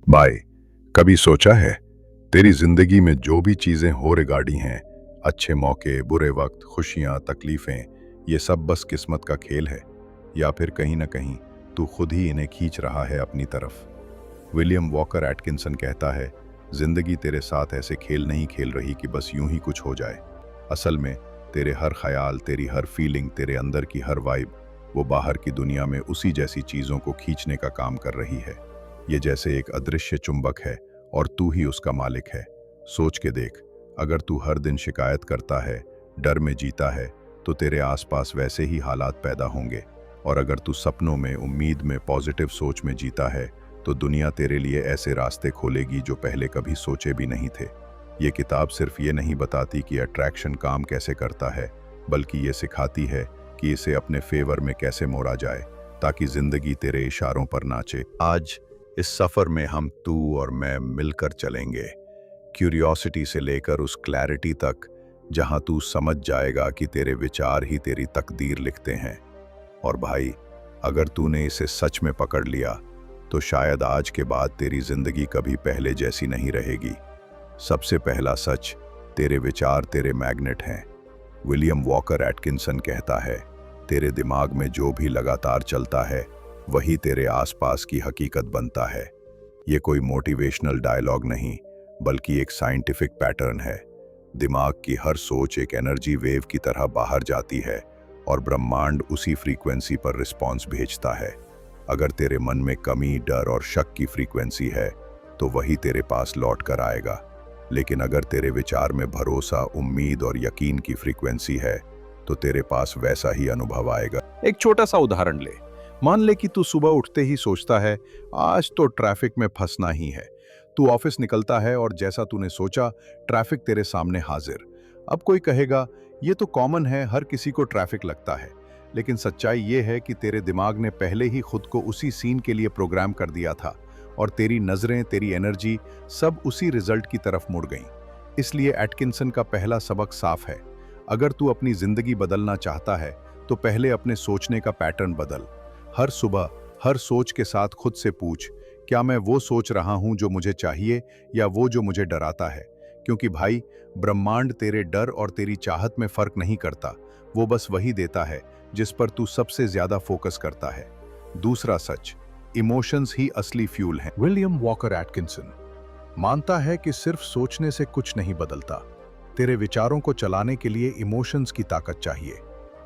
Bye. कभी सोचा है तेरी जिंदगी में जो भी चीजें हो रिगार्डी हैं, अच्छे मौके, बुरे वक्त, खुशियां, तकलीफें, ये सब बस किस्मत का खेल है, या फिर कहीं ना कहीं तू खुद ही इन्हें खींच रहा है अपनी तरफ। विलियम वॉकर एटकिंसन कहता है, जिंदगी तेरे साथ ऐसे खेल नहीं खेल रही कि बस यूं ही कुछ हो जाए। असल में तेरे हर ख्याल, तेरी हर फीलिंग, तेरे अंदर की हर वाइब, वो बाहर की दुनिया में उसी जैसी चीजों को खींचने का काम कर रही है। ये जैसे एक अदृश्य चुंबक है और तू ही उसका मालिक है। सोच के देख, अगर तू हर दिन शिकायत करता है, डर में जीता है, तो तेरे आसपास वैसे ही हालात पैदा होंगे। और अगर तू सपनों में, उम्मीद में, पॉजिटिव सोच में जीता है, तो दुनिया तेरे लिए ऐसे रास्ते खोलेगी जो पहले कभी सोचे भी नहीं थे। ये किताब सिर्फ ये नहीं बताती कि अट्रैक्शन काम कैसे करता है, बल्कि ये सिखाती है कि इसे अपने फेवर में कैसे मोड़ा जाए, ताकि जिंदगी तेरे इशारों पर नाचे। आज इस सफर में हम, तू और मैं मिलकर चलेंगे, क्यूरियोसिटी से लेकर उस क्लैरिटी तक जहां तू समझ जाएगा कि तेरे विचार ही तेरी तकदीर लिखते हैं। और भाई, अगर तूने इसे सच में पकड़ लिया, तो शायद आज के बाद तेरी जिंदगी कभी पहले जैसी नहीं रहेगी। सबसे पहला सच, तेरे विचार तेरे मैग्नेट हैं। विलियम वॉकर एटकिंसन कहता है, तेरे दिमाग में जो भी लगातार चलता है, वही तेरे आसपास की हकीकत बनता है। ये कोई मोटिवेशनल डायलॉग नहीं, बल्कि एक साइंटिफिक पैटर्न है। दिमाग की हर सोच एक एनर्जी वेव की तरह बाहर जाती है और ब्रह्मांड उसी फ्रीक्वेंसी पर रिस्पॉन्स भेजता है। अगर तेरे मन में कमी, डर और शक की फ्रीक्वेंसी है, तो वही तेरे पास लौट कर आएगा। लेकिन अगर तेरे विचार में भरोसा, उम्मीद और यकीन की फ्रीक्वेंसी है, तो तेरे पास वैसा ही अनुभव आएगा। एक छोटा सा उदाहरण ले। मान ले कि तू सुबह उठते ही सोचता है, आज तो ट्रैफिक में फंसना ही है। तू ऑफिस निकलता है और जैसा तूने सोचा, ट्रैफिक तेरे सामने हाजिर। अब कोई कहेगा, ये तो कॉमन है, हर किसी को ट्रैफिक लगता है। लेकिन सच्चाई ये है कि तेरे दिमाग ने पहले ही खुद को उसी सीन के लिए प्रोग्राम कर दिया था, और तेरी नजरें, तेरी एनर्जी सब उसी रिजल्ट की तरफ मुड़ गईं। इसलिए एटकिंसन का पहला सबक साफ है, अगर तू अपनी जिंदगी बदलना चाहता है, तो पहले अपने सोचने का पैटर्न बदल। हर सुबह, हर सोच के साथ खुद से पूछ, क्या मैं वो सोच रहा हूं जो मुझे चाहिए, या वो जो मुझे डराता है? क्योंकि भाई, ब्रह्मांड तेरे डर और तेरी चाहत में फर्क नहीं करता, वो बस वही देता है जिस पर तू सबसे ज्यादा फोकस करता है। दूसरा सच, इमोशंस ही असली फ्यूल हैं। विलियम वॉकर एटकिंसन मानता है कि सिर्फ सोचने से कुछ नहीं बदलता, तेरे विचारों को चलाने के लिए इमोशंस की ताकत चाहिए।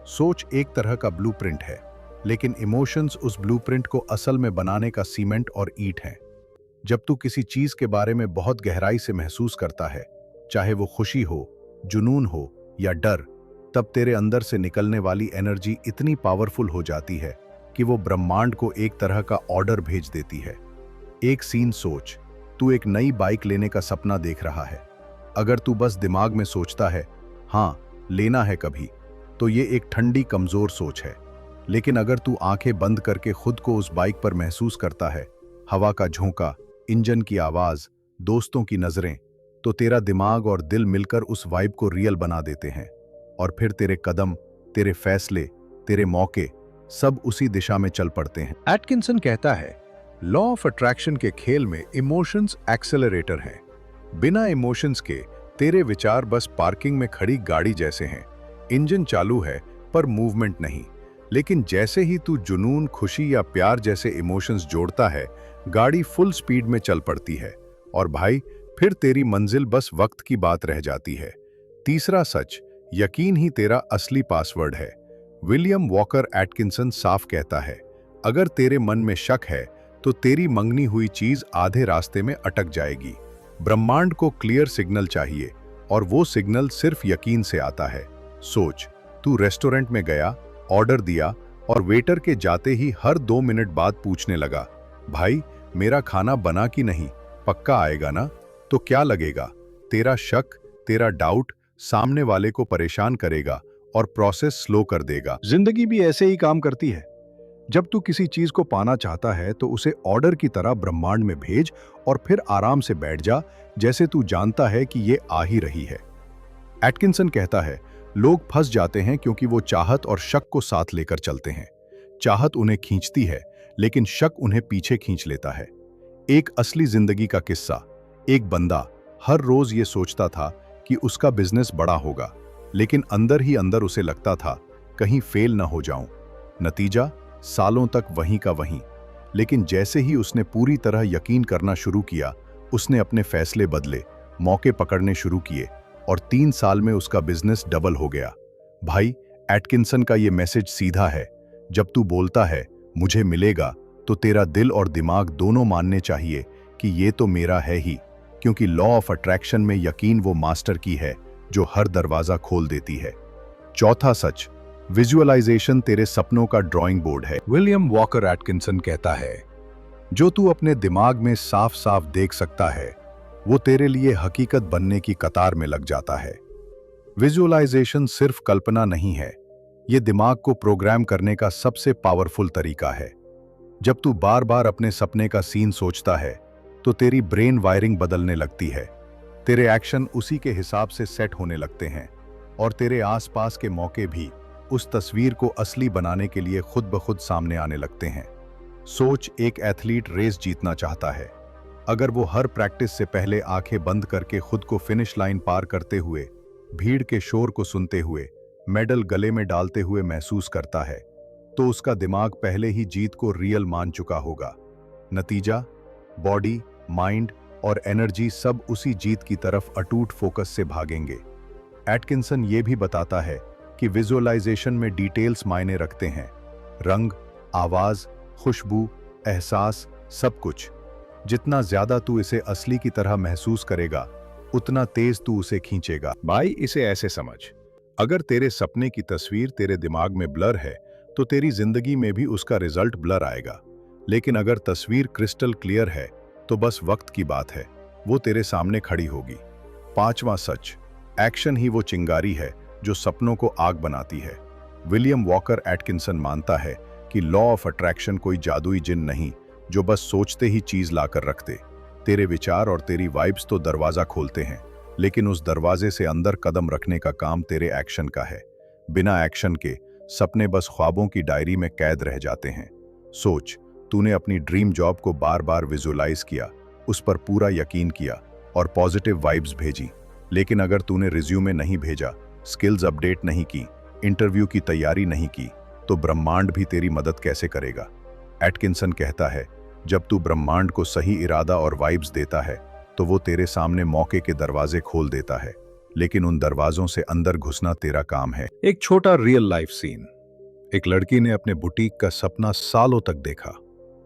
सोच एक तरह का ब्लूप्रिंट है, लेकिन इमोशंस उस ब्लूप्रिंट को असल में बनाने का सीमेंट और ईंट हैं। जब तू किसी चीज के बारे में बहुत गहराई से महसूस करता है, चाहे वो खुशी हो, जुनून हो या डर, तब तेरे अंदर से निकलने वाली एनर्जी इतनी पावरफुल हो जाती है कि वो ब्रह्मांड को एक तरह का ऑर्डर भेज देती है। एक सीन सोच, तू एक नई बाइक लेने का सपना देख रहा है। अगर तू बस दिमाग में सोचता है, हाँ लेना है कभी, तो ये एक ठंडी कमजोर सोच है। लेकिन अगर तू आंखें बंद करके खुद को उस बाइक पर महसूस करता है, हवा का झोंका, इंजन की आवाज, दोस्तों की नजरें, तो तेरा दिमाग और दिल मिलकर उस वाइब को रियल बना देते हैं। और फिर तेरे कदम, तेरे फैसले, तेरे मौके सब उसी दिशा में चल पड़ते हैं। एटकिंसन कहता है, लॉ ऑफ अट्रैक्शन के खेल में इमोशंस एक्सेलरेटर हैं। बिना इमोशंस के तेरे विचार बस पार्किंग में खड़ी गाड़ी जैसे हैं। इंजन चालू है पर मूवमेंट नहीं। लेकिन जैसे ही तू जुनून, खुशी या प्यार जैसे इमोशंस जोड़ता है, गाड़ी फुल स्पीड में चल पड़ती है। और भाई, फिर तेरी मंजिल बस वक्त की बात रह जाती है। तीसरा सच, यकीन ही तेरा असली पासवर्ड है। विलियम वॉकर एटकिंसन साफ कहता है, अगर तेरे मन में शक है, तो तेरी मंगनी हुई चीज आधे रास्ते में अटक जाएगी। ब्रह्मांड को क्लियर सिग्नल चाहिए, और वो सिग्नल सिर्फ यकीन से आता है। सोच, तू रेस्टोरेंट में गया, ऑर्डर दिया, और वेटर के जाते ही हर 2 मिनट बाद पूछने लगा, भाई मेरा खाना बना कि नहीं, पक्का आएगा ना? तो क्या लगेगा? तेरा शक, तेरा डाउट सामने वाले को परेशान करेगा और प्रोसेस स्लो कर देगा। जिंदगी भी ऐसे ही काम करती है। जब तू किसी चीज को पाना चाहता है, तो उसे ऑर्डर की तरह ब्रह्मांड में भेज और फिर आराम से बैठ जा, जैसे तू जानता है कि ये आ ही रही है। एटकिंसन कहता है, लोग फंस जाते हैं क्योंकि वो चाहत और शक को साथ लेकर चलते हैं। चाहत उन्हें खींचती है, लेकिन शक उन्हें पीछे खींच लेता है। एक असली जिंदगी का किस्सा। एक बंदा हर रोज ये सोचता था कि उसका बिजनेस बड़ा होगा, लेकिन अंदर ही अंदर उसे लगता था कहीं फेल ना हो जाऊं। नतीजा सालों तक वहीं का वहीं। लेकिन जैसे ही उसने पूरी तरह यकीन करना शुरू किया, उसने अपने फैसले बदले, मौके पकड़ने शुरू किए और 3 साल में उसका बिजनेस डबल हो गया। भाई, एटकिंसन का ये मैसेज सीधा है। जब तू बोलता है मुझे मिलेगा, तो तेरा दिल और दिमाग दोनों मानने चाहिए कि ये तो मेरा है ही, क्योंकि लॉ ऑफ अट्रैक्शन में यकीन वो मास्टर की है जो हर दरवाजा खोल देती है। चौथा सच, विजुअलाइजेशन तेरे सपनों का ड्राइंग बोर्ड है। विलियम वॉकर एटकिंसन कहता है, जो तू अपने दिमाग में साफ साफ देख सकता है, वो तेरे लिए हकीकत बनने की कतार में लग जाता है। विजुअलाइजेशन सिर्फ कल्पना नहीं है, ये दिमाग को प्रोग्राम करने का सबसे पावरफुल तरीका है। जब तू बार बार अपने सपने का सीन सोचता है, तो तेरी ब्रेन वायरिंग बदलने लगती है। तेरे एक्शन उसी के हिसाब से सेट होने लगते हैं और तेरे आसपास के मौके भी उस तस्वीर को असली बनाने के लिए खुद ब खुद सामने आने लगते हैं। सोच, एक एथलीट रेस जीतना चाहता है। अगर वो हर प्रैक्टिस से पहले आंखें बंद करके खुद को फिनिश लाइन पार करते हुए, भीड़ के शोर को सुनते हुए, मेडल गले में डालते हुए महसूस करता है, तो उसका दिमाग पहले ही जीत को रियल मान चुका होगा। नतीजा, बॉडी, माइंड और एनर्जी सब उसी जीत की तरफ अटूट फोकस से भागेंगे। एटकिंसन ये भी बताता है कि विजुअलाइजेशन में डिटेल्स मायने रखते हैं। रंग, आवाज, खुशबू, एहसास, सब कुछ। जितना ज्यादा तू इसे असली की तरह महसूस करेगा, उतना तेज तू उसे खींचेगा। भाई, इसे ऐसे समझ, अगर तेरे सपने की तस्वीर तेरे दिमाग में ब्लर है, तो तेरी जिंदगी में भी उसका रिजल्ट ब्लर आएगा। लेकिन अगर तस्वीर क्रिस्टल क्लियर है, तो बस वक्त की बात है, वो तेरे सामने खड़ी होगी। पांचवा सच, एक्शन ही वो चिंगारी है जो सपनों को आग बनाती है। विलियम वॉकर एटकिंसन मानता है कि लॉ ऑफ अट्रैक्शन कोई जादुई जिन नहीं जो बस सोचते ही चीज लाकर रखते। तेरे विचार और तेरी वाइब्स तो दरवाजा खोलते हैं, लेकिन उस दरवाजे से अंदर कदम रखने का काम तेरे एक्शन का है। बिना एक्शन के सपने बस ख्वाबों की डायरी में कैद रह जाते हैं। सोच, तूने अपनी ड्रीम जॉब को बार बार विजुअलाइज किया, उस पर पूरा यकीन किया और पॉजिटिव वाइब्स भेजी, लेकिन अगर तूने रिज्यूमे नहीं भेजा, स्किल्स अपडेट नहीं की, इंटरव्यू की तैयारी नहीं की, तो ब्रह्मांड भी तेरी मदद कैसे करेगा। एटकिंसन कहता है, जब तू ब्रह्मांड को सही इरादा और वाइब्स देता है, तो वो तेरे सामने मौके के दरवाजे खोल देता है, लेकिन उन दरवाजों से अंदर घुसना तेरा काम है। एक छोटा रियल लाइफ सीन। एक लड़की ने अपने बुटीक का सपना सालों तक देखा।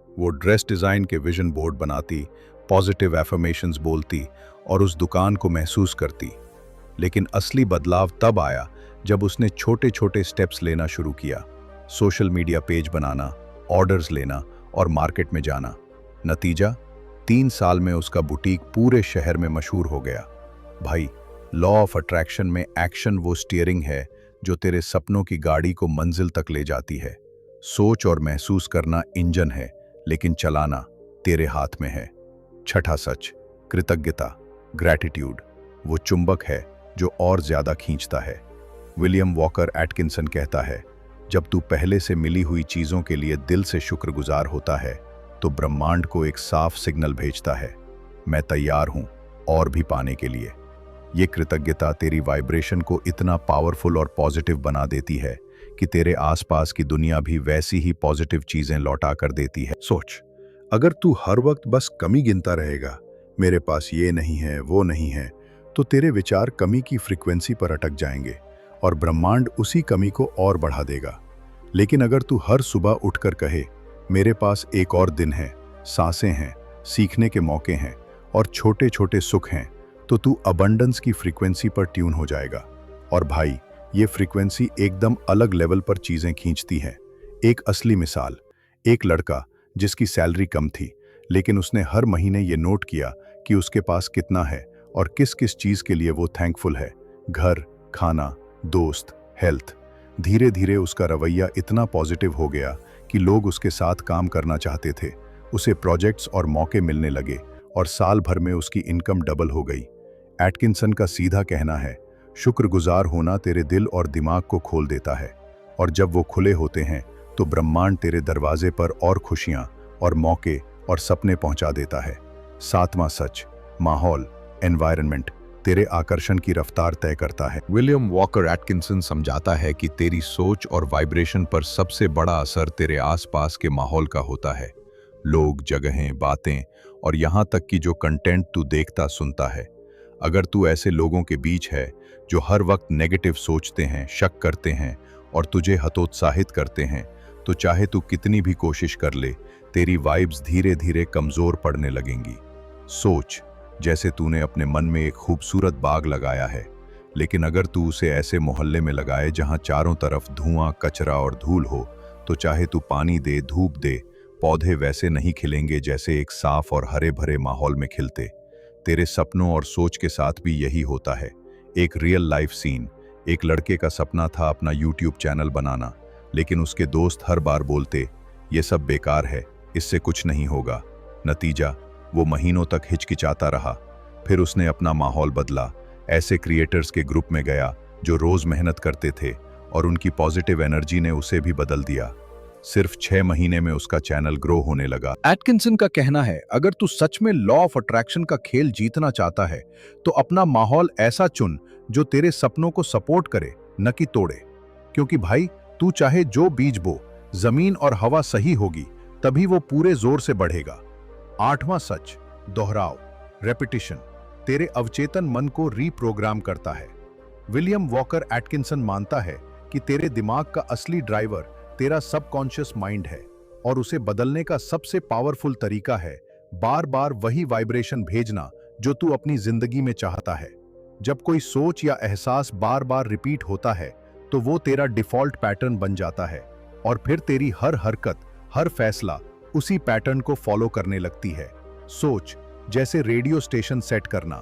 वो ड्रेस डिजाइन के विजन बोर्ड बनाती, पॉजिटिव एफर्मेशंस बोलती और उस दुकान को महसूस करती। लेकिन असली बदलाव तब आया जब उसने छोटे छोटे स्टेप्स लेना शुरू किया। सोशल मीडिया पेज बनाना, ऑर्डर्स लेना और मार्केट में जाना। नतीजा, 3 साल में उसका बुटीक पूरे शहर में मशहूर हो गया। भाई, लॉ ऑफ अट्रैक्शन में एक्शन वो स्टीयरिंग है जो तेरे सपनों की गाड़ी को मंजिल तक ले जाती है। सोच और महसूस करना इंजन है, लेकिन चलाना तेरे हाथ में है। छठा सच, कृतज्ञता, ग्रैटिट्यूड वो चुंबक है जो और ज्यादा खींचता है। विलियम वॉकर एटकिंसन कहता है, जब तू पहले से मिली हुई चीजों के लिए दिल से शुक्रगुजार होता है, तो ब्रह्मांड को एक साफ सिग्नल भेजता है, मैं तैयार हूं और भी पाने के लिए। ये कृतज्ञता तेरी वाइब्रेशन को इतना पावरफुल और पॉजिटिव बना देती है कि तेरे आसपास की दुनिया भी वैसी ही पॉजिटिव चीजें लौटा कर देती है। सोच, अगर तू हर वक्त बस कमी गिनता रहेगा, मेरे पास ये नहीं है, वो नहीं है, तो तेरे विचार कमी की फ्रीक्वेंसी पर अटक जाएंगे और ब्रह्मांड उसी कमी को और बढ़ा देगा। लेकिन अगर तू हर सुबह उठकर कहे, मेरे पास एक और दिन है, सांसें हैं, सीखने के मौके हैं और छोटे छोटे सुख हैं, तो तू अबंडेंस की फ्रीक्वेंसी पर ट्यून हो जाएगा। और भाई, ये फ्रीक्वेंसी एकदम अलग लेवल पर चीजें खींचती है। एक असली मिसाल, एक लड़का जिसकी सैलरी कम थी, लेकिन उसने हर महीने ये नोट किया कि उसके पास कितना है और किस किस चीज के लिए वो थैंकफुल है। घर, खाना, दोस्त, हेल्थ। धीरे धीरे उसका रवैया इतना पॉजिटिव हो गया कि लोग उसके साथ काम करना चाहते थे। उसे प्रोजेक्ट्स और मौके मिलने लगे और साल भर में उसकी इनकम डबल हो गई। एटकिंसन का सीधा कहना है, शुक्रगुजार होना तेरे दिल और दिमाग को खोल देता है, और जब वो खुले होते हैं तो ब्रह्मांड तेरे दरवाजे पर और खुशियां और मौके और सपने पहुंचा देता है। सातवां सच, माहौल, एनवायरनमेंट तेरे आकर्षण की रफ्तार तय करता है। विलियम वॉकर एटकिंसन समझाता है कि तेरी सोच और वाइब्रेशन पर सबसे बड़ा असर तेरे आसपास के माहौल का होता है। लोग, जगहें, बातें और यहाँ तक कि जो कंटेंट तू देखता सुनता है। अगर तू ऐसे लोगों के बीच है जो हर वक्त नेगेटिव सोचते हैं, शक करते हैं और तुझे हतोत्साहित करते हैं, तो चाहे तू कितनी भी कोशिश कर ले, तेरी वाइब्स धीरे धीरे कमजोर पड़ने लगेंगी। सोच, जैसे तूने अपने मन में एक खूबसूरत बाग लगाया है, लेकिन अगर तू उसे ऐसे मोहल्ले में लगाए जहां चारों तरफ धुआं, कचरा और धूल हो, तो चाहे तू पानी दे, धूप दे, पौधे वैसे नहीं खिलेंगे जैसे एक साफ और हरे भरे माहौल में खिलते। तेरे सपनों और सोच के साथ भी यही होता है। एक रियल लाइफ सीन, एक लड़के का सपना था अपना यूट्यूब चैनल बनाना, लेकिन उसके दोस्त हर बार बोलते, ये सब बेकार है, इससे कुछ नहीं होगा। नतीजा, वो महीनों तक हिचकिचाता रहा। फिर उसने अपना माहौल बदला, ऐसे क्रिएटर्स के ग्रुप में गया जो रोज मेहनत करते थे, और उनकी पॉजिटिव एनर्जी ने उसे भी बदल दिया। सिर्फ 6 महीने में उसका चैनल ग्रो होने लगा। एटकिंसन का कहना है, अगर तू सच में लॉ ऑफ अट्रैक्शन का खेल जीतना चाहता है, तो अपना माहौल ऐसा चुन जो तेरे सपनों को सपोर्ट करे, न कि तोड़े। क्योंकि भाई, तू चाहे जो बीज बो, जमीन और हवा सही होगी, तभी वो पूरे जोर से बढ़ेगा। आठवां सच, दोहराव, रेपिटिशन तेरे अवचेतन मन को रीप्रोग्राम करता है। विलियम वॉकर एटकिंसन मानता है कि तेरे दिमाग का असली ड्राइवर तेरा सबकॉन्शियस माइंड है, और उसे बदलने का सबसे पावरफुल तरीका है बार बार वही वाइब्रेशन भेजना जो तू अपनी जिंदगी में चाहता है। जब कोई सोच या एहसास बार बार रिपीट होता है, तो वो तेरा डिफॉल्ट पैटर्न बन जाता है, और फिर तेरी हर हरकत, हर फैसला उसी पैटर्न को फॉलो करने लगती है। सोच, जैसे रेडियो स्टेशन सेट करना।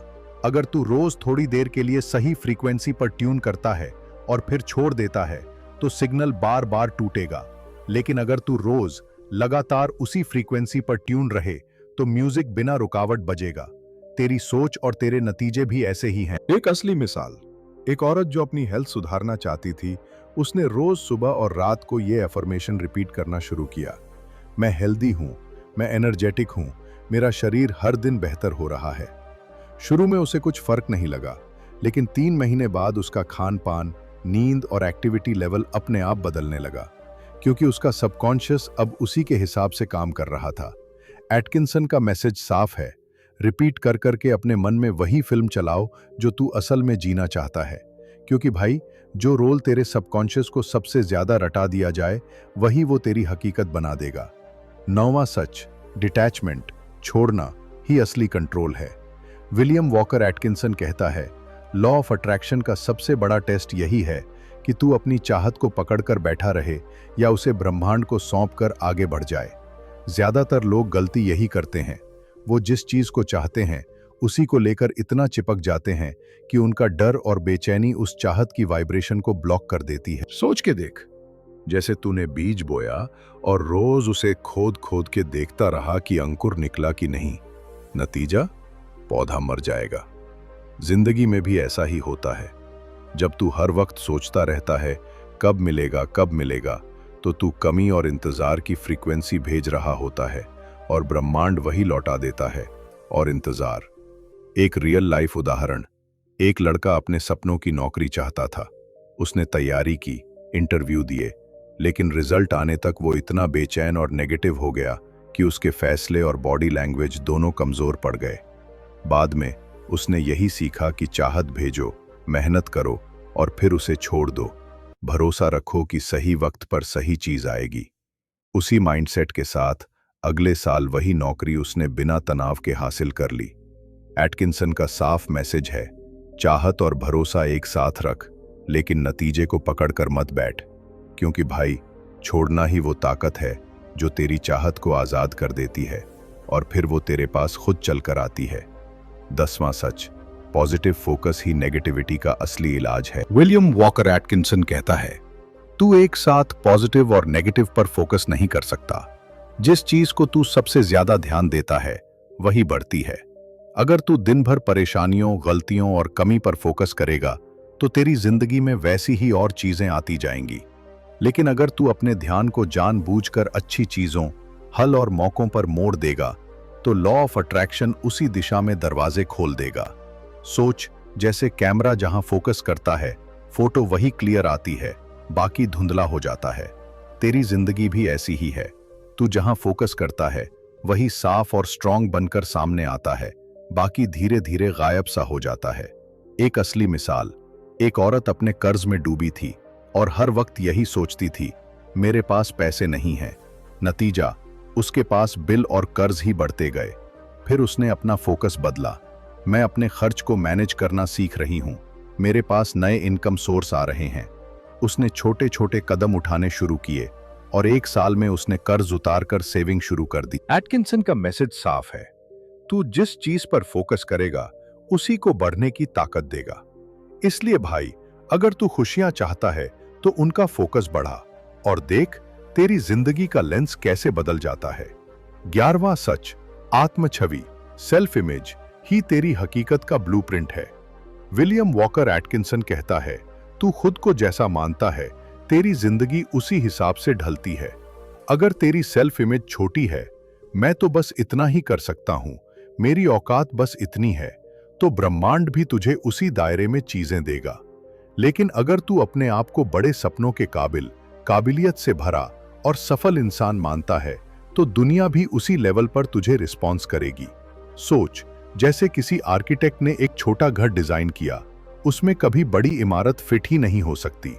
अगर तू रोज थोड़ी देर के लिए सही फ्रीक्वेंसी पर ट्यून करता है और फिर छोड़ देता है, तो सिग्नल बार बार टूटेगा। लेकिन अगर तू रोज लगातार उसी फ्रीक्वेंसी पर ट्यून रहे, तो म्यूजिक बिना रुकावट बजेगा। तेरी सोच और तेरे नतीजे भी ऐसे ही हैं। एक असली मिसाल, एक औरत जो अपनी हेल्थ सुधारना चाहती थी, उसने रोज सुबह और रात को ये अफर्मेशन रिपीट करना शुरू किया, मैं हेल्दी हूं, मैं एनर्जेटिक हूं, मेरा शरीर हर दिन बेहतर हो रहा है। शुरू में उसे कुछ फर्क नहीं लगा, लेकिन 3 महीने बाद उसका खान पान, नींद और एक्टिविटी लेवल अपने आप बदलने लगा, क्योंकि उसका सबकॉन्शियस अब उसी के हिसाब से काम कर रहा था। एटकिंसन का मैसेज साफ है, रिपीट कर करके अपने मन में वही फिल्म चलाओ जो तू असल में जीना चाहता है। क्योंकि भाई, जो रोल तेरे सबकॉन्शियस को सबसे ज्यादा रटा दिया जाए, वही वो तेरी हकीकत बना देगा। 9वां सच, डिटैचमेंट, छोड़ना ही असली कंट्रोल है। विलियम वॉकर एटकिंसन कहता है, लॉ ऑफ अट्रैक्शन का सबसे बड़ा टेस्ट यही है कि तू अपनी चाहत को पकड़कर बैठा रहे या उसे ब्रह्मांड को सौंपकर आगे बढ़ जाए। ज्यादातर लोग गलती यही करते हैं, वो जिस चीज को चाहते हैं उसी को लेकर इतना चिपक जाते हैं कि उनका डर और बेचैनी उस चाहत की वाइब्रेशन को ब्लॉक कर देती है। सोच के देख, जैसे तूने बीज बोया और रोज उसे खोद खोद के देखता रहा कि अंकुर निकला कि नहीं। नतीजा, पौधा मर जाएगा। जिंदगी में भी ऐसा ही होता है। जब तू हर वक्त सोचता रहता है कब मिलेगा कब मिलेगा, तो तू कमी और इंतजार की फ्रीक्वेंसी भेज रहा होता है, और ब्रह्मांड वही लौटा देता है। और इंतजार, एक रियल लाइफ उदाहरण। एक लड़का अपने सपनों की नौकरी चाहता था। उसने तैयारी की, इंटरव्यू दिए, लेकिन रिजल्ट आने तक वो इतना बेचैन और नेगेटिव हो गया कि उसके फैसले और बॉडी लैंग्वेज दोनों कमजोर पड़ गए। बाद में उसने यही सीखा कि चाहत भेजो, मेहनत करो और फिर उसे छोड़ दो। भरोसा रखो कि सही वक्त पर सही चीज आएगी। उसी माइंडसेट के साथ अगले साल वही नौकरी उसने बिना तनाव के हासिल कर ली। एटकिंसन का साफ मैसेज है, चाहत और भरोसा एक साथ रख, लेकिन नतीजे को पकड़कर मत बैठ। क्योंकि भाई, छोड़ना ही वो ताकत है जो तेरी चाहत को आजाद कर देती है, और फिर वो तेरे पास खुद चलकर आती है। 10वां सच, पॉजिटिव फोकस ही नेगेटिविटी का असली इलाज है। विलियम वॉकर एटकिंसन कहता है, तू एक साथ पॉजिटिव और नेगेटिव पर फोकस नहीं कर सकता। जिस चीज को तू सबसे ज्यादा ध्यान देता है, वही बढ़ती है। अगर तू दिन भर परेशानियों, गलतियों और कमी पर फोकस करेगा, तो तेरी जिंदगी में वैसी ही और चीजें आती जाएंगी। लेकिन अगर तू अपने ध्यान को जानबूझकर अच्छी चीजों, हल और मौकों पर मोड़ देगा तो लॉ ऑफ अट्रैक्शन उसी दिशा में दरवाजे खोल देगा। सोच, जैसे कैमरा जहां फोकस करता है, फोटो वही क्लियर आती है, बाकी धुंधला हो जाता है। तेरी जिंदगी भी ऐसी ही है। तू जहां फोकस करता है वही साफ और स्ट्रांग बनकर सामने आता है, बाकी धीरे धीरे गायब सा हो जाता है। एक असली मिसाल, एक औरत अपने कर्ज में डूबी थी और हर वक्त यही सोचती थी, मेरे पास पैसे नहीं हैं। नतीजा, उसके पास बिल और कर्ज ही बढ़ते गए। फिर उसने अपना फोकस बदला। मैं अपने खर्च को मैनेज करना सीख रही हूं, मेरे पास नए इनकम सोर्स आ रहे हैं। उसने छोटे छोटे कदम उठाने शुरू किए और 1 साल में उसने कर्ज उतारकर सेविंग शुरू कर दी। एटकिंसन का मैसेज साफ है, तू जिस चीज पर फोकस करेगा उसी को बढ़ने की ताकत देगा। इसलिए भाई, अगर तू खुशियां चाहता है तो उनका फोकस बढ़ा और देख तेरी जिंदगी का लेंस कैसे बदल जाता है। 11वां सच, आत्म छवि, सेल्फ इमेज ही तेरी हकीकत का ब्लूप्रिंट है। विलियम वॉकर एटकिंसन कहता है, तू खुद को जैसा मानता है तेरी जिंदगी उसी हिसाब से ढलती है। अगर तेरी सेल्फ इमेज छोटी है, मैं तो बस इतना ही कर सकता हूं, मेरी औकात बस इतनी है, तो ब्रह्मांड भी तुझे उसी दायरे में चीजें देगा। लेकिन अगर तू अपने आप को बड़े सपनों के काबिलियत से भरा और सफल इंसान मानता है, तो दुनिया भी उसी लेवल पर तुझे रिस्पॉन्स करेगी। सोच, जैसे किसी आर्किटेक्ट ने एक छोटा घर डिजाइन किया, उसमें कभी बड़ी इमारत फिट ही नहीं हो सकती।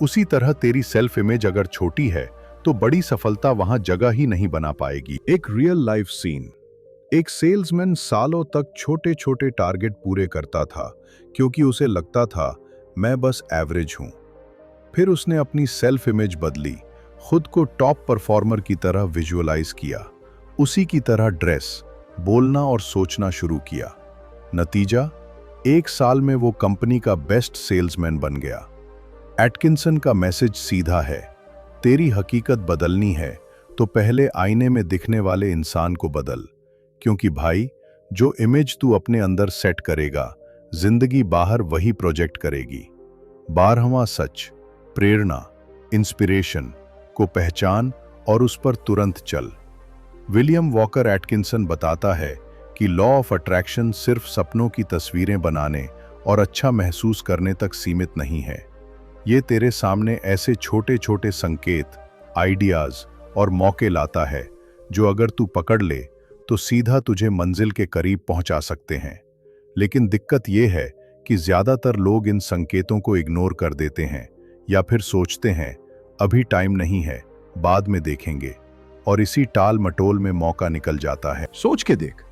उसी तरह तेरी सेल्फ इमेज अगर छोटी है तो बड़ी सफलता वहां जगह ही नहीं बना पाएगी। एक रियल लाइफ सीन, एक सेल्समैन सालों तक छोटे छोटे टारगेट पूरे करता था क्योंकि उसे लगता था मैं बस एवरेज हूं। फिर उसने अपनी सेल्फ इमेज बदली, खुद को टॉप परफॉर्मर की तरह विजुअलाइज किया, उसी की तरह ड्रेस, बोलना और सोचना शुरू किया। नतीजा, 1 साल में वो कंपनी का बेस्ट सेल्समैन बन गया। एटकिंसन का मैसेज सीधा है, तेरी हकीकत बदलनी है तो पहले आईने में दिखने वाले इंसान को बदल, क्योंकि भाई, जो इमेज तू अपने अंदर सेट करेगा, जिंदगी बाहर वही प्रोजेक्ट करेगी। 12वां सच, प्रेरणा, इंस्पिरेशन को पहचान और उस पर तुरंत चल। विलियम वॉकर एटकिंसन बताता है कि लॉ ऑफ अट्रैक्शन सिर्फ सपनों की तस्वीरें बनाने और अच्छा महसूस करने तक सीमित नहीं है। ये तेरे सामने ऐसे छोटे छोटे संकेत, आइडियाज और मौके लाता है जो अगर तू पकड़ ले तो सीधा तुझे मंजिल के करीब पहुंचा सकते हैं। लेकिन दिक्कत यह है कि ज्यादातर लोग इन संकेतों को इग्नोर कर देते हैं या फिर सोचते हैं अभी टाइम नहीं है, बाद में देखेंगे, और इसी टाल मटोल में मौका निकल जाता है। सोच के देख,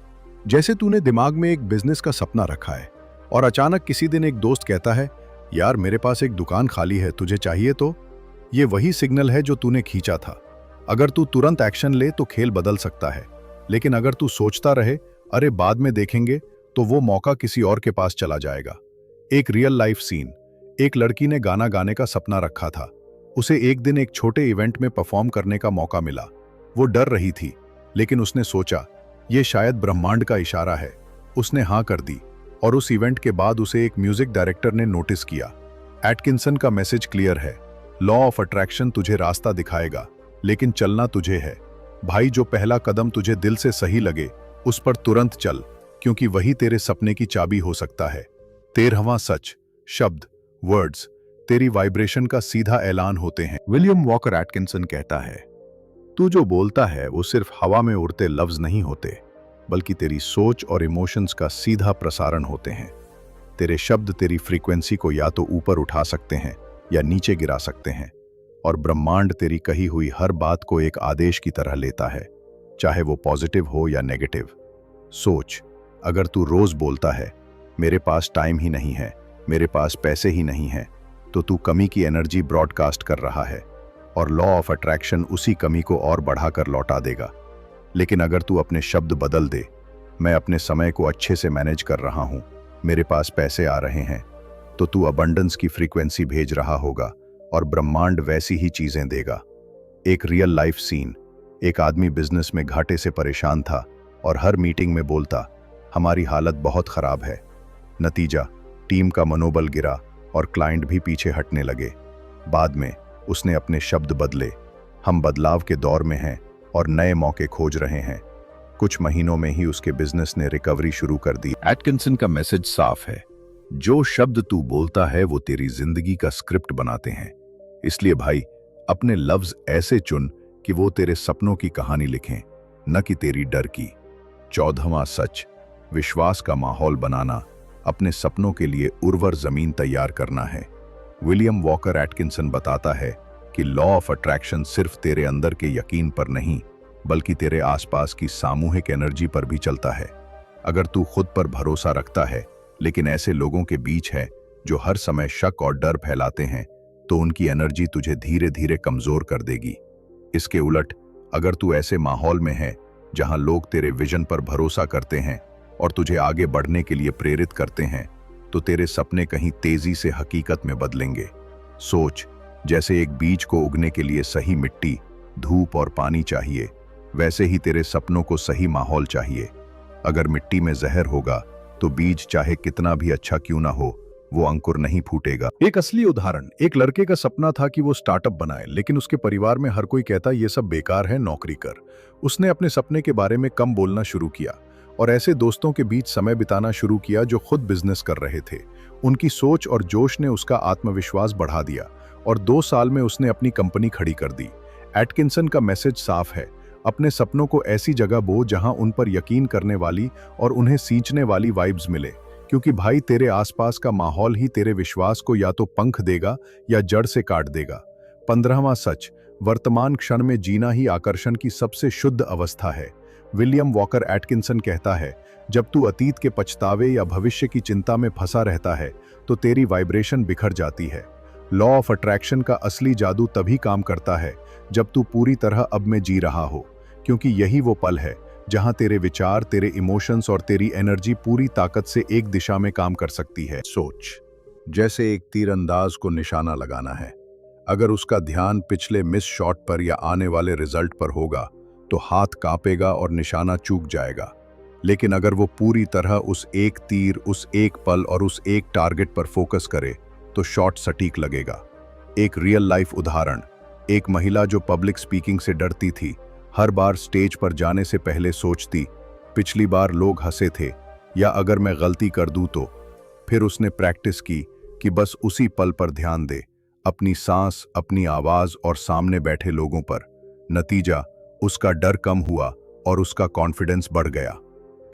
जैसे तूने दिमाग में एक बिजनेस का सपना रखा है और अचानक किसी दिन एक दोस्त कहता है, यार मेरे पास एक दुकान खाली है, तुझे चाहिए तो? ये वही सिग्नल है जो तूने खींचा था। अगर तू तुरंत एक्शन ले तो खेल बदल सकता है, लेकिन अगर तू सोचता रहे अरे बाद में देखेंगे, तो वो मौका किसी और के पास चला जाएगा। एक रियल लाइफ सीन, एक लड़की ने गाना गाने का सपना रखा था। उसे एक दिन एक छोटे इवेंट में परफॉर्म करने का मौका मिला। वो डर रही थी, लेकिन उसने सोचा ये शायद ब्रह्मांड का इशारा है। उसने हाँ कर दी और उस इवेंट के बाद उसे एक म्यूजिक डायरेक्टर ने नोटिस किया। एटकिंसन का मैसेज क्लियर है, लॉ ऑफ अट्रैक्शन तुझे रास्ता दिखाएगा, लेकिन चलना तुझे है। भाई, जो पहला कदम तुझे दिल से सही लगे उस पर तुरंत चल, क्योंकि वही तेरे सपने की चाबी हो सकता है। 13वां सच, शब्द, वर्ड्स तेरी वाइब्रेशन का सीधा ऐलान होते हैं। विलियम वॉकर एटकिंसन कहता है, तू जो बोलता है वो सिर्फ हवा में उड़ते लफ्ज नहीं होते, बल्कि तेरी सोच और इमोशंस का सीधा प्रसारण होते हैं। तेरे शब्द तेरी फ्रीक्वेंसी को या तो ऊपर उठा सकते हैं या नीचे गिरा सकते हैं, और ब्रह्मांड तेरी कही हुई हर बात को एक आदेश की तरह लेता है, चाहे वो पॉजिटिव हो या नेगेटिव। सोच, अगर तू रोज बोलता है मेरे पास टाइम ही नहीं है, मेरे पास पैसे ही नहीं है, तो तू कमी की एनर्जी ब्रॉडकास्ट कर रहा है और लॉ ऑफ अट्रैक्शन उसी कमी को और बढ़ाकर लौटा देगा। लेकिन अगर तू अपने शब्द बदल दे, मैं अपने समय को अच्छे से मैनेज कर रहा हूं, मेरे पास पैसे आ रहे हैं, तो तू अबंडेंस की फ्रीक्वेंसी भेज रहा होगा और ब्रह्मांड वैसी ही चीजें देगा। एक रियल लाइफ सीन, एक आदमी बिजनेस में घाटे से परेशान था और हर मीटिंग में बोलता, हमारी हालत बहुत खराब है। नतीजा, टीम का मनोबल गिरा और क्लाइंट भी पीछे हटने लगे। बाद में उसने अपने शब्द बदले, हम बदलाव के दौर में हैं और नए मौके खोज रहे हैं। कुछ महीनों में ही उसके बिजनेस ने रिकवरी शुरू कर दी। एटकिंसन का मैसेज साफ है, जो शब्द तू बोलता है वो तेरी जिंदगी का स्क्रिप्ट बनाते हैं। इसलिए भाई, अपने लफ्ज ऐसे चुन कि वो तेरे सपनों की कहानी लिखें, न कि तेरी डर की। 14वां सच, विश्वास का माहौल बनाना अपने सपनों के लिए उर्वर जमीन तैयार करना है। विलियम वॉकर एटकिंसन बताता है कि लॉ ऑफ अट्रैक्शन सिर्फ तेरे अंदर के यकीन पर नहीं, बल्कि तेरे आसपास की सामूहिक एनर्जी पर भी चलता है। अगर तू खुद पर भरोसा रखता है, लेकिन ऐसे लोगों के बीच है जो हर समय शक और डर फैलाते हैं, तो उनकी एनर्जी तुझे धीरे धीरे कमजोर कर देगी। इसके उलट, अगर तू ऐसे माहौल में है जहां लोग तेरे विजन पर भरोसा करते हैं और तुझे आगे बढ़ने के लिए प्रेरित करते हैं, तो तेरे सपने कहीं तेजी से हकीकत में बदलेंगे। सोच, जैसे एक बीज को उगने के लिए सही मिट्टी, धूप और पानी चाहिए, वैसे ही तेरे सपनों को सही माहौल चाहिए। अगर मिट्टी में जहर होगा तो बीज चाहे कितना भी अच्छा क्यों ना हो, वो अंकुर नहीं फूटेगा। एक असली उदाहरण, एक लड़के का सपना था कि वो स्टार्टअप बनाए, लेकिन उसके परिवार में हर कोई कहता ये सब बेकार है, नौकरी कर। उसने अपने सपने के बारे में कम बोलना शुरू किया और ऐसे दोस्तों के बीच समय बिताना शुरू किया जो खुद बिजनेस कर रहे थे। उनकी सोच और जोश ने उसका आत्मविश्वास बढ़ा दिया और 2 साल में उसने अपनी कंपनी खड़ी कर दी। एटकिंसन का मैसेज साफ है, अपने सपनों को ऐसी जगह बो जहां उन पर यकीन करने वाली और उन्हें सींचने वाली वाइब्स मिले, क्योंकि भाई तेरे आसपास का माहौल ही तेरे विश्वास को या तो पंख देगा या जड़ से काट देगा। 15वां सच, वर्तमान क्षण में जीना ही आकर्षण की सबसे शुद्ध अवस्था है। विलियम वॉकर एटकिंसन कहता है, जब तू अतीत के पछतावे या भविष्य की चिंता में फंसा रहता है तो तेरी वाइब्रेशन बिखर जाती है। लॉ ऑफ अट्रैक्शन का असली जादू तभी काम करता है जब तू पूरी तरह अब में जी रहा हो, क्योंकि यही वो पल है जहां तेरे विचार, तेरे इमोशंस और तेरी एनर्जी पूरी ताकत से एक दिशा में काम कर सकती है। सोच, जैसे एक तीरंदाज को निशाना लगाना है। अगर उसका ध्यान पिछले मिस शॉट पर या आने वाले रिजल्ट पर होगा तो हाथ कांपेगा और निशाना चूक जाएगा। लेकिन अगर वो पूरी तरह उस एक तीर, उस एक पल और उस एक टारगेट पर फोकस करे तो शॉट सटीक लगेगा। एक रियल लाइफ उदाहरण, एक महिला जो पब्लिक स्पीकिंग से डरती थी, हर बार स्टेज पर जाने से पहले सोचती, पिछली बार लोग हंसे थे, या अगर मैं गलती कर दूं तो। फिर उसने प्रैक्टिस की कि बस उसी पल पर ध्यान दे, अपनी सांस, अपनी आवाज और सामने बैठे लोगों पर। नतीजा, उसका डर कम हुआ और उसका कॉन्फिडेंस बढ़ गया।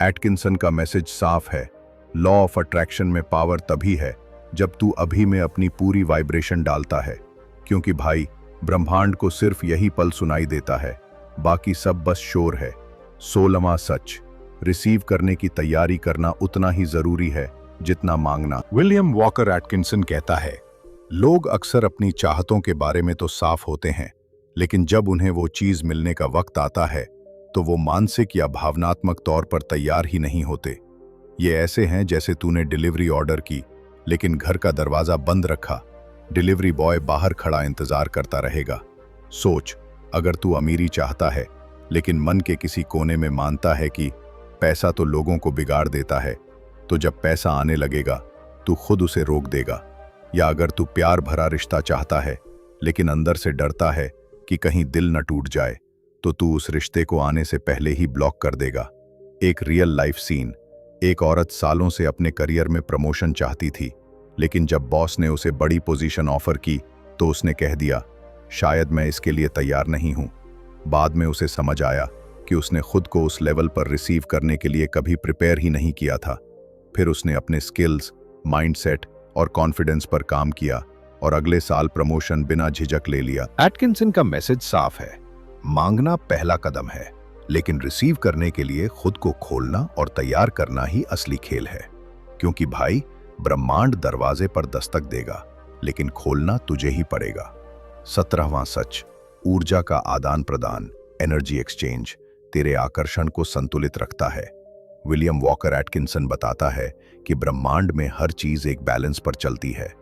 एटकिंसन का मैसेज साफ है, लॉ ऑफ अट्रैक्शन में पावर तभी है जब तू अभी में अपनी पूरी वाइब्रेशन डालता है, क्योंकि भाई, ब्रह्मांड को सिर्फ यही पल सुनाई देता है, बाकी सब बस शोर है। 16वां सच, रिसीव करने की तैयारी करना उतना ही जरूरी है जितना मांगना। विलियम वॉकर एटकिंसन कहता है, लोग अक्सर अपनी चाहतों के बारे में तो साफ होते हैं, लेकिन जब उन्हें वो चीज मिलने का वक्त आता है तो वो मानसिक या भावनात्मक तौर पर तैयार ही नहीं होते। ये ऐसे हैं जैसे तूने डिलीवरी ऑर्डर की, लेकिन घर का दरवाजा बंद रखा, डिलीवरी बॉय बाहर खड़ा इंतजार करता रहेगा। सोच, अगर तू अमीरी चाहता है लेकिन मन के किसी कोने में मानता है कि पैसा तो लोगों को बिगाड़ देता है, तो जब पैसा आने लगेगा तू खुद उसे रोक देगा। या अगर तू प्यार भरा रिश्ता चाहता है लेकिन अंदर से डरता है कि कहीं दिल न टूट जाए, तो तू उस रिश्ते को आने से पहले ही ब्लॉक कर देगा। एक रियल लाइफ सीन, एक औरत सालों से अपने करियर में प्रमोशन चाहती थी, लेकिन जब बॉस ने उसे बड़ी पोजीशन ऑफर की तो उसने कह दिया, शायद मैं इसके लिए तैयार नहीं हूं। बाद में उसे समझ आया कि उसने खुद को उस लेवल पर रिसीव करने के लिए कभी प्रिपेयर ही नहीं किया था। फिर उसने अपने स्किल्स, माइंडसेट और कॉन्फिडेंस पर काम किया और अगले साल प्रमोशन बिना झिझक ले लिया। एटकिंसन का मैसेज साफ है, मांगना पहला कदम है, लेकिन रिसीव करने के लिए खुद को खोलना और तैयार करना ही असली खेल है। क्योंकि भाई, ब्रह्मांड दरवाजे पर दस्तक देगा, लेकिन खोलना तुझे ही पड़ेगा। 17वां सच, ऊर्जा का आदान प्रदान, एनर्जी एक्सचेंज, तेरे आकर्षण को संतुलित रखता है। विलियम वॉकर एटकिंसन बताता है कि ब्रह्मांड में हर चीज एक बैलेंस पर चलती है।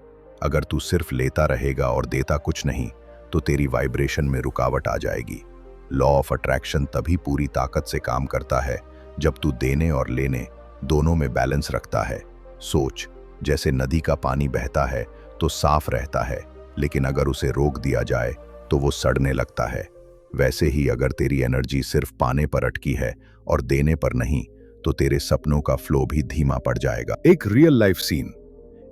अगर तू सिर्फ लेता रहेगा और देता कुछ नहीं, तो तेरी वाइब्रेशन में रुकावट आ जाएगी। लॉ ऑफ अट्रैक्शन तभी पूरी ताकत से काम करता है जब तू देने और लेने दोनों में बैलेंस रखता है। सोच, जैसे नदी का पानी बहता है तो साफ रहता है, लेकिन अगर उसे रोक दिया जाए तो वो सड़ने लगता है। वैसे ही अगर तेरी एनर्जी सिर्फ पाने पर अटकी है और देने पर नहीं, तो तेरे सपनों का फ्लो भी धीमा पड़ जाएगा। एक रियल लाइफ सीन।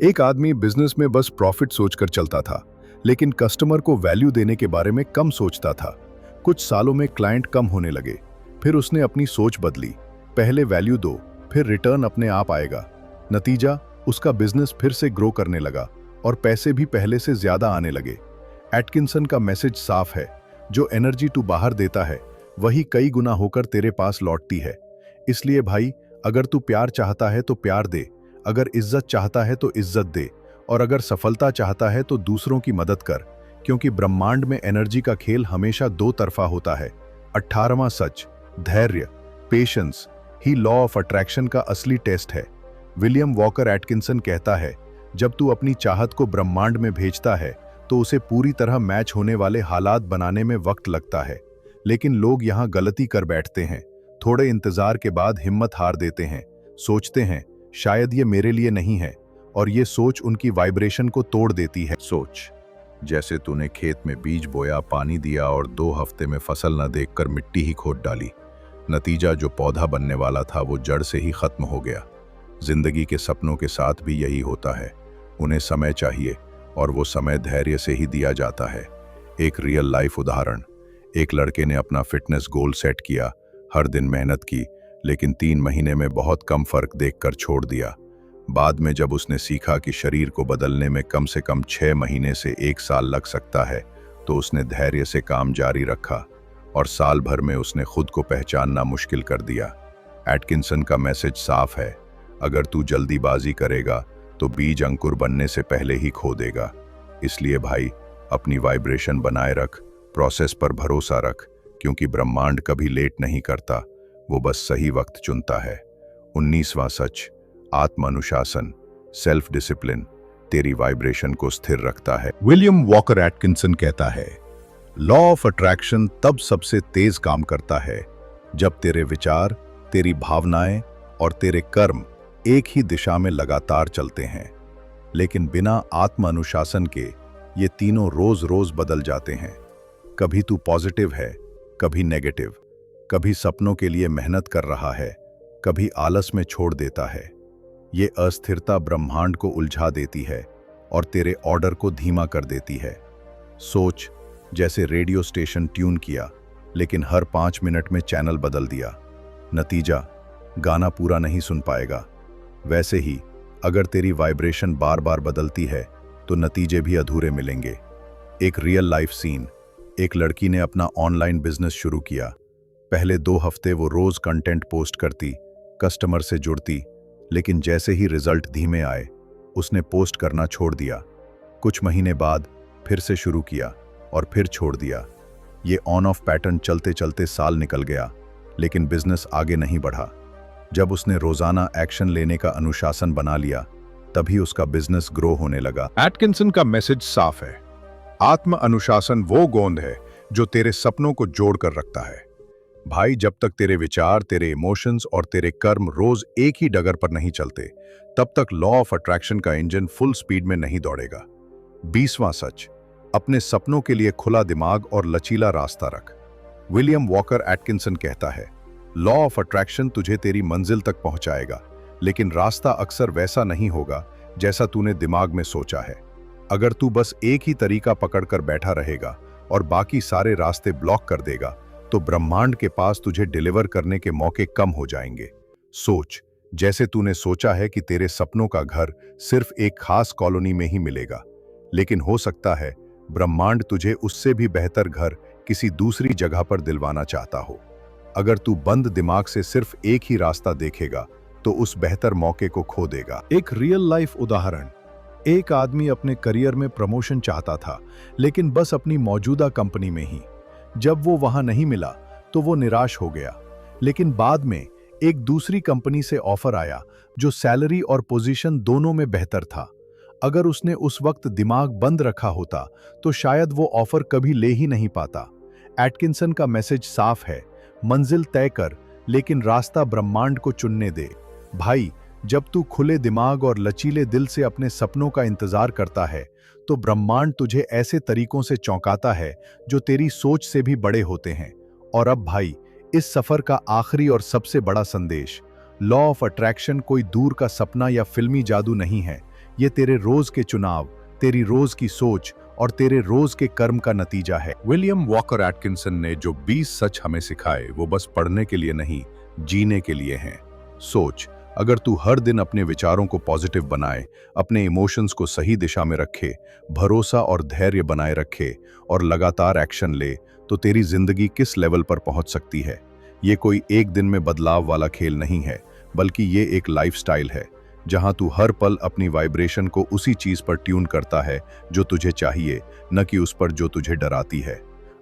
एक आदमी बिजनेस में बस प्रॉफिट सोचकर चलता था, लेकिन कस्टमर को वैल्यू देने के बारे में कम सोचता था। कुछ सालों में क्लाइंट कम होने लगे। फिर उसने अपनी सोच बदली। पहले वैल्यू दो, फिर रिटर्न अपने आप आएगा। नतीजा, उसका बिजनेस फिर से ग्रो करने लगा और पैसे भी पहले से ज्यादा आने लगे। एटकिंसन का मैसेज साफ है, जो एनर्जी तू बाहर देता है वही कई गुना होकर तेरे पास लौटती है। इसलिए भाई, अगर तू प्यार चाहता है तो प्यार दे, अगर इज्जत चाहता है तो इज्जत दे, और अगर सफलता चाहता है तो दूसरों की मदद कर, क्योंकि ब्रह्मांड में एनर्जी का खेल हमेशा दो तरफा होता है। 18वां सच, धैर्य, patience he law of attraction का असली टेस्ट है। विलियम वॉकर एटकिंसन कहता है, जब तू अपनी चाहत को ब्रह्मांड में भेजता है तो उसे पूरी तरह मैच होने वाले हालात बनाने में वक्त लगता है। लेकिन लोग यहाँ गलती कर बैठते हैं। थोड़े इंतजार के बाद हिम्मत हार देते हैं, सोचते हैं शायद ये मेरे लिए नहीं है, और ये सोच उनकी वाइब्रेशन को तोड़ देती है। सोच, जैसे तूने खेत में बीज बोया, पानी दिया और 2 हफ्ते में फसल न देखकर मिट्टी ही खोद डाली। नतीजा, जो पौधा बनने वाला था वो जड़ से ही खत्म हो गया। जिंदगी के सपनों के साथ भी यही होता है। उन्हें समय चाहिए और वो समय धैर्य से ही दिया जाता है। एक रियल लाइफ उदाहरण। एक लड़के ने अपना फिटनेस गोल सेट किया, हर दिन मेहनत की, लेकिन 3 महीने में बहुत कम फर्क देखकर छोड़ दिया। बाद में जब उसने सीखा कि शरीर को बदलने में कम से कम 6 महीने से 1 साल लग सकता है, तो उसने धैर्य से काम जारी रखा और साल भर में उसने खुद को पहचानना मुश्किल कर दिया। एटकिंसन का मैसेज साफ है, अगर तू जल्दीबाजी करेगा तो बीज अंकुर बनने से पहले ही खो देगा। इसलिए भाई, अपनी वाइब्रेशन बनाए रख, प्रोसेस पर भरोसा रख, क्योंकि ब्रह्मांड कभी लेट नहीं करता, वो बस सही वक्त चुनता है। 19वां सच, आत्म अनुशासन, सेल्फ डिसिप्लिन तेरी वाइब्रेशन को स्थिर रखता है। विलियम वॉकर एटकिंसन कहता है, लॉ ऑफ अट्रैक्शन तब सबसे तेज काम करता है जब तेरे विचार, तेरी भावनाएं और तेरे कर्म एक ही दिशा में लगातार चलते हैं। लेकिन बिना आत्म अनुशासन के ये तीनों रोज रोज बदल जाते हैं। कभी तू पॉजिटिव है, कभी नेगेटिव, कभी सपनों के लिए मेहनत कर रहा है, कभी आलस में छोड़ देता है। ये अस्थिरता ब्रह्मांड को उलझा देती है और तेरे ऑर्डर को धीमा कर देती है। सोच, जैसे रेडियो स्टेशन ट्यून किया, लेकिन हर 5 मिनट में चैनल बदल दिया। नतीजा, गाना पूरा नहीं सुन पाएगा। वैसे ही अगर तेरी वाइब्रेशन बार बार बदलती है तो नतीजे भी अधूरे मिलेंगे। एक रियल लाइफ सीन। एक लड़की ने अपना ऑनलाइन बिजनेस शुरू किया। पहले 2 हफ्ते वो रोज कंटेंट पोस्ट करती, कस्टमर से जुड़ती, लेकिन जैसे ही रिजल्ट धीमे आए, उसने पोस्ट करना छोड़ दिया। कुछ महीने बाद फिर से शुरू किया और फिर छोड़ दिया। ये ऑन ऑफ पैटर्न चलते चलते साल निकल गया, लेकिन बिजनेस आगे नहीं बढ़ा। जब उसने रोजाना एक्शन लेने का अनुशासन बना लिया, तभी उसका बिजनेस ग्रो होने लगा। एटकिंसन का मैसेज साफ है, आत्म अनुशासन वो गोंद है जो तेरे सपनों को जोड़कर रखता है। भाई, जब तक तेरे विचार, तेरे इमोशंस और तेरे कर्म रोज एक ही डगर पर नहीं चलते, तब तक लॉ ऑफ अट्रैक्शन का इंजन फुल स्पीड में नहीं दौड़ेगा। 20वां सच, अपने सपनों के लिए खुला दिमाग और लचीला रास्ता रख। विलियम वॉकर एटकिंसन कहता है, लॉ ऑफ अट्रैक्शन तुझे तेरी मंजिल तक पहुंचाएगा, लेकिन रास्ता अक्सर वैसा नहीं होगा जैसा तूने दिमाग में सोचा है। अगर तू बस एक ही तरीका पकड़कर बैठा रहेगा और बाकी सारे रास्ते ब्लॉक कर देगा, तो ब्रह्मांड के पास तुझे डिलीवर करने के मौके कम हो जाएंगे। सोच, जैसे तूने सोचा है कि तेरे सपनों का घर सिर्फ एक खास कॉलोनी में ही मिलेगा, लेकिन हो सकता है ब्रह्मांड तुझे उससे भी बेहतर घर किसी दूसरी जगह पर दिलवाना चाहता हो। अगर तू बंद दिमाग से सिर्फ एक ही रास्ता देखेगा, तो उस बेहतर मौके को खो देगा। एक रियल लाइफ उदाहरण। एक आदमी अपने करियर में प्रमोशन चाहता था, लेकिन बस अपनी मौजूदा कंपनी में ही। जब वो वहां नहीं मिला तो वो निराश हो गया, लेकिन बाद में एक दूसरी कंपनी से ऑफर आया जो सैलरी और पोजीशन दोनों में बेहतर था। अगर उसने उस वक्त दिमाग बंद रखा होता तो शायद वो ऑफर कभी ले ही नहीं पाता। एटकिंसन का मैसेज साफ है, मंजिल तय कर, लेकिन रास्ता ब्रह्मांड को चुनने दे। भाई, जब तू खुले दिमाग और लचीले दिल से अपने सपनों का इंतजार करता है, तो ब्रह्मांड तुझे ऐसे तरीकों से चौंकाता है जो तेरी सोच से भी बड़े होते हैं। और अब भाई, इस सफर का आखिरी और सबसे बड़ा संदेश, लॉ ऑफ अट्रैक्शन कोई दूर का सपना या फिल्मी जादू नहीं है। ये तेरे रोज के चुनाव, तेरी रोज की सोच और तेरे रोज के कर्म का नतीजा है। विलियम वॉकर एटकिंसन ने जो 20 सच हमें सिखाए वो बस पढ़ने के लिए नहीं, जीने के लिए हैं। सोच, अगर तू हर दिन अपने विचारों को पॉजिटिव बनाए, अपने इमोशंस को सही दिशा में रखे, भरोसा और धैर्य बनाए रखे और लगातार एक्शन ले, तो तेरी जिंदगी किस लेवल पर पहुंच सकती है। ये कोई एक दिन में बदलाव वाला खेल नहीं है, बल्कि ये एक लाइफस्टाइल है जहां तू हर पल अपनी वाइब्रेशन को उसी चीज पर ट्यून करता है जो तुझे चाहिए, न कि उस पर जो तुझे डराती है।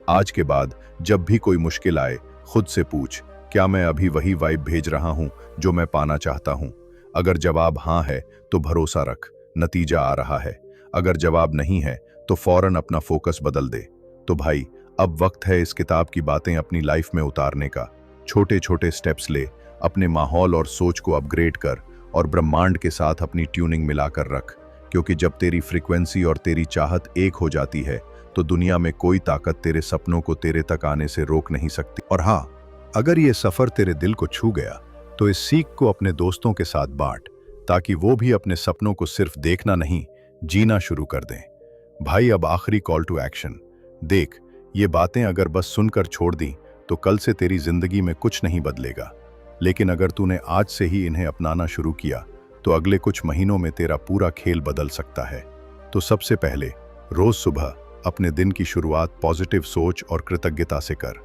आज के बाद जब भी कोई मुश्किल आए, खुद से पूछ, क्या मैं अभी वही वाइब भेज रहा हूं जो मैं पाना चाहता हूं? अगर जवाब हाँ है तो भरोसा रख, नतीजा आ रहा है। अगर जवाब नहीं है तो फौरन अपना फोकस बदल दे। तो भाई, अब वक्त है इस किताब की बातें अपनी लाइफ में उतारने का। छोटे छोटे स्टेप्स ले, अपने माहौल और सोच को अपग्रेड कर और ब्रह्मांड के साथ अपनी ट्यूनिंग मिलाकर रख, क्योंकि जब तेरी फ्रीक्वेंसी और तेरी चाहत एक हो जाती है तो दुनिया में कोई ताकत तेरे सपनों को तेरे तक आने से रोक नहीं सकती। और हाँ, अगर ये सफर तेरे दिल को छू गया तो इस सीख को अपने दोस्तों के साथ बांट, ताकि वो भी अपने सपनों को सिर्फ देखना नहीं, जीना शुरू कर दें। भाई, अब आखिरी कॉल टू एक्शन। देख, ये बातें अगर बस सुनकर छोड़ दी तो कल से तेरी जिंदगी में कुछ नहीं बदलेगा, लेकिन अगर तूने आज से ही इन्हें अपनाना शुरू किया तो अगले कुछ महीनों में तेरा पूरा खेल बदल सकता है। तो सबसे पहले, रोज सुबह अपने दिन की शुरुआत पॉजिटिव सोच और कृतज्ञता से कर।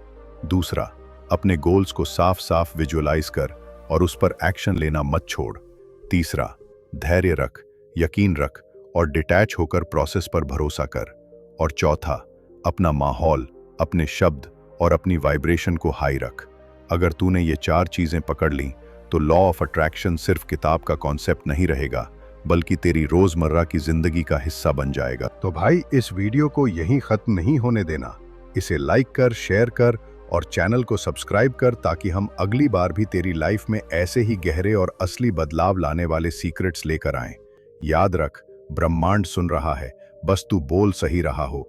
दूसरा, अपने गोल्स को साफ साफ विजुअलाइज कर और उस पर एक्शन लेना मत छोड़। तीसरा, धैर्य रख, यकीन रख और डिटैच होकर प्रोसेस पर भरोसा कर। और चौथा, अपना माहौल, अपने शब्द और अपनी वाइब्रेशन को हाई रख। अगर तूने ये 4 चीजें पकड़ ली तो लॉ ऑफ अट्रैक्शन सिर्फ किताब का कॉन्सेप्ट नहीं रहेगा, बल्कि तेरी रोजमर्रा की जिंदगी का हिस्सा बन जाएगा। तो भाई, इस वीडियो को यहीं खत्म नहीं होने देना। इसे लाइक कर, शेयर कर और चैनल को सब्सक्राइब कर, ताकि हम अगली बार भी तेरी लाइफ में ऐसे ही गहरे और असली बदलाव लाने वाले सीक्रेट्स लेकर आएं। याद रख, ब्रह्मांड सुन रहा है, बस तू बोल सही रहा हो।